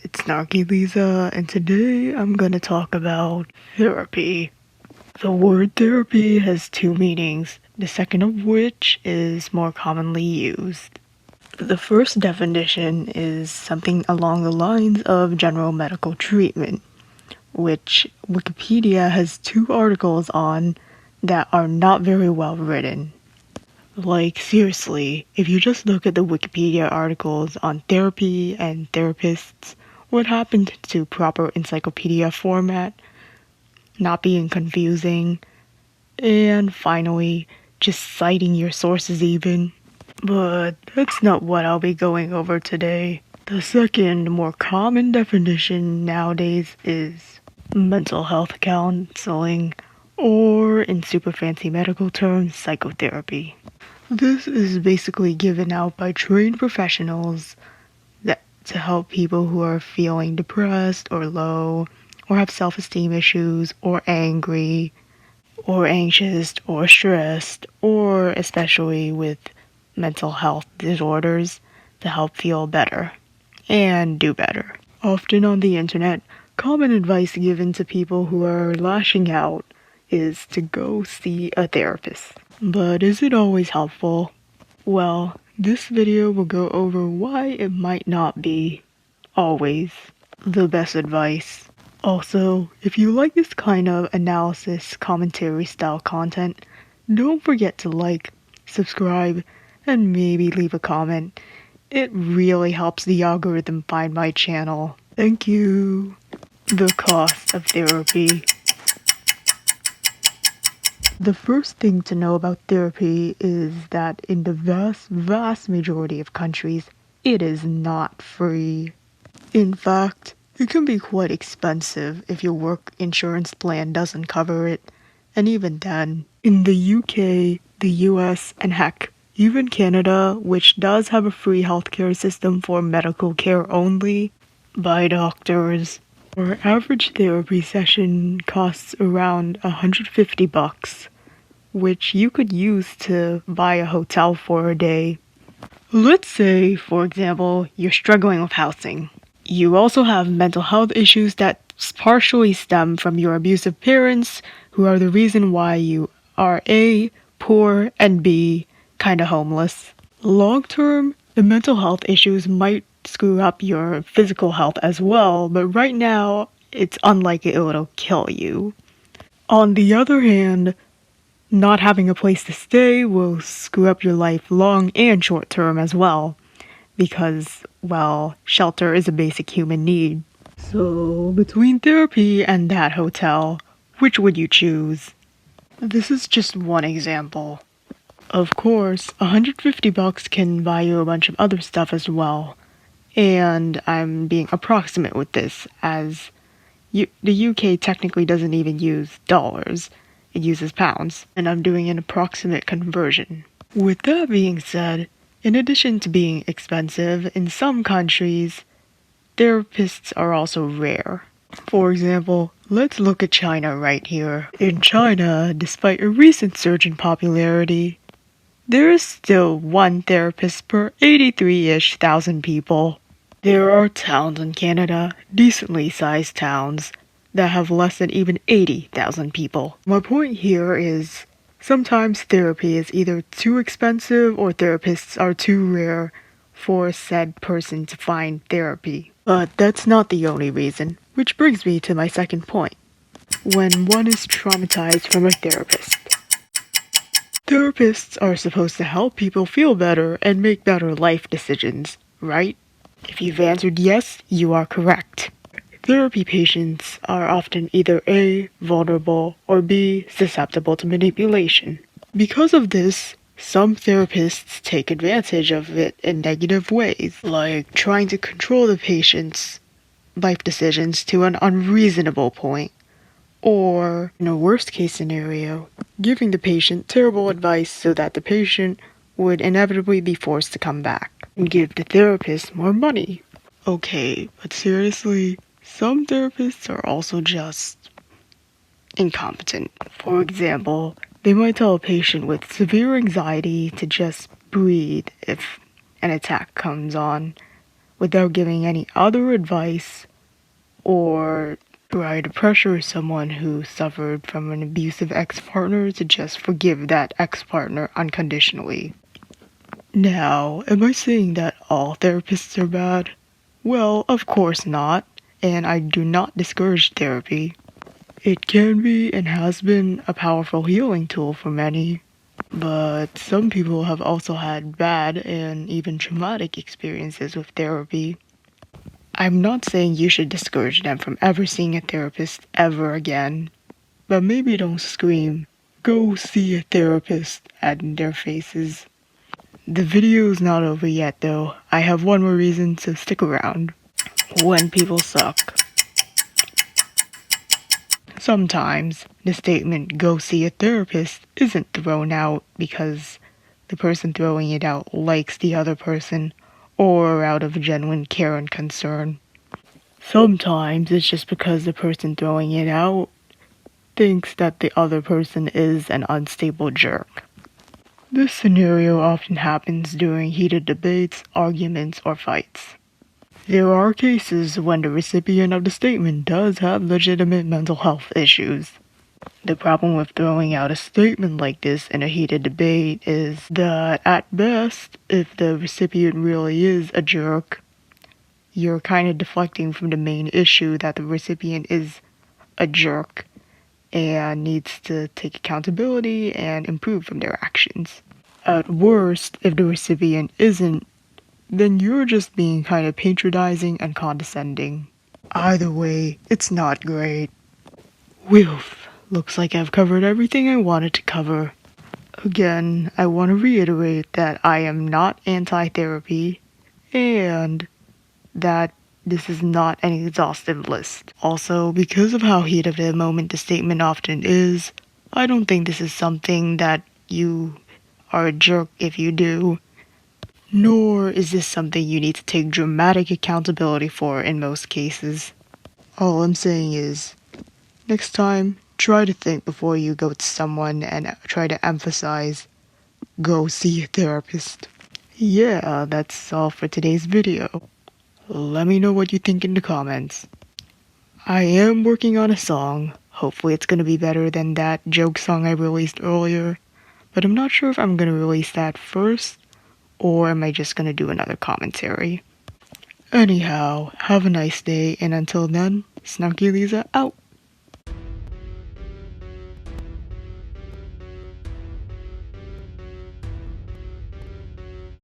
it's Snarky Lisa, and today I'm gonna talk about therapy. The word therapy has two meanings, the second of which is more commonly used. The first definition is something along the lines of general medical treatment, which Wikipedia has two articles on that are not very well written. Like, seriously, if you just look at the Wikipedia articles on therapy and therapists, what happened to proper encyclopedia format, not being confusing, and finally, just citing your sources even? But that's not what I'll be going over today. The second, more common definition nowadays is mental health counseling, or in super fancy medical terms, psychotherapy. This is basically given out by trained professionals to help people who are feeling depressed or low, or have self-esteem issues, or angry, or anxious, or stressed, or especially with mental health disorders to help feel better and do better. Often on the internet, common advice given to people who are lashing out is to go see a therapist. But is it always helpful? Well, this video will go over why it might not be always the best advice. Also, if you like this kind of analysis commentary style content, don't forget to like, subscribe, and maybe leave a comment. It really helps the algorithm find my channel. Thank you. The cost of therapy. The first thing to know about therapy is that in the vast majority of countries, it is not free. In fact, it can be quite expensive if your work insurance plan doesn't cover it, and even then, in the UK, the US, and heck, even Canada, which does have a free healthcare system for medical care only by doctors, our average therapy session costs around $150, which you could use to buy a hotel for a day. Let's say, for example, you're struggling with housing. You also have mental health issues that partially stem from your abusive parents, who are the reason why you are A, poor, and B, kinda homeless. Long term, the mental health issues might screw up your physical health as well, but right now, it's unlikely it'll kill you. On the other hand, not having a place to stay will screw up your life long and short term as well, because, well, shelter is a basic human need. So, between therapy and that hotel, which would you choose? This is just one example. Of course, $150 can buy you a bunch of other stuff as well. And I'm being approximate with this, as the UK technically doesn't even use dollars, it uses pounds, and I'm doing an approximate conversion. With that being said, in addition to being expensive, in some countries, therapists are also rare. For example, let's look at China right here. In China, despite a recent surge in popularity, there is still one therapist per 83-ish thousand people. There are towns in Canada, decently sized towns, that have less than even 80,000 people. My point here is, sometimes therapy is either too expensive or therapists are too rare for said person to find therapy. But that's not the only reason, which brings me to my second point. When one is traumatized from a therapist. Therapists are supposed to help people feel better and make better life decisions, right? If you've answered yes, you are correct. Therapy patients are often either A, vulnerable, or B, susceptible to manipulation. Because of this, some therapists take advantage of it in negative ways, like trying to control the patient's life decisions to an unreasonable point, or, in a worst-case scenario, giving the patient terrible advice so that the patient would inevitably be forced to come back and give the therapist more money. Okay, but seriously, some therapists are also just incompetent. For example, they might tell a patient with severe anxiety to just breathe if an attack comes on, without giving any other advice or try to pressure someone who suffered from an abusive ex-partner to just forgive that ex-partner unconditionally. Now, am I saying that all therapists are bad? Well, of course not, and I do not discourage therapy. It can be and has been a powerful healing tool for many, but some people have also had bad and even traumatic experiences with therapy. I'm not saying you should discourage them from ever seeing a therapist ever again, but maybe don't scream, "Go see a therapist," at their faces. The video is not over yet though. I have one more reason, so stick around. When people suck. Sometimes the statement, "go see a therapist," isn't thrown out because the person throwing it out likes the other person or out of genuine care and concern. Sometimes it's just because the person throwing it out thinks that the other person is an unstable jerk. This scenario often happens during heated debates, arguments, or fights. There are cases when the recipient of the statement does have legitimate mental health issues. The problem with throwing out a statement like this in a heated debate is that, at best, if the recipient really is a jerk, you're kind of deflecting from the main issue that the recipient is a jerk and needs to take accountability and improve from their actions. At worst, if the recipient isn't, then you're just being kind of patronizing and condescending. Either way, it's not great. Whew, looks like I've covered everything I wanted to cover. Again, I want to reiterate that I am not anti-therapy and that this is not an exhaustive list. Also, because of how heat of the moment the statement often is, I don't think this is something that you are a jerk if you do. Nor is this something you need to take dramatic accountability for in most cases. All I'm saying is, next time, try to think before you go to someone and try to emphasize, "go see a therapist." Yeah, that's all for today's video. Let me know what you think in the comments. I am working on a song. Hopefully it's gonna be better than that joke song I released earlier. But I'm not sure if I'm gonna release that first, or am I just gonna do another commentary? Anyhow, have a nice day, and until then, Snarky Lisa out.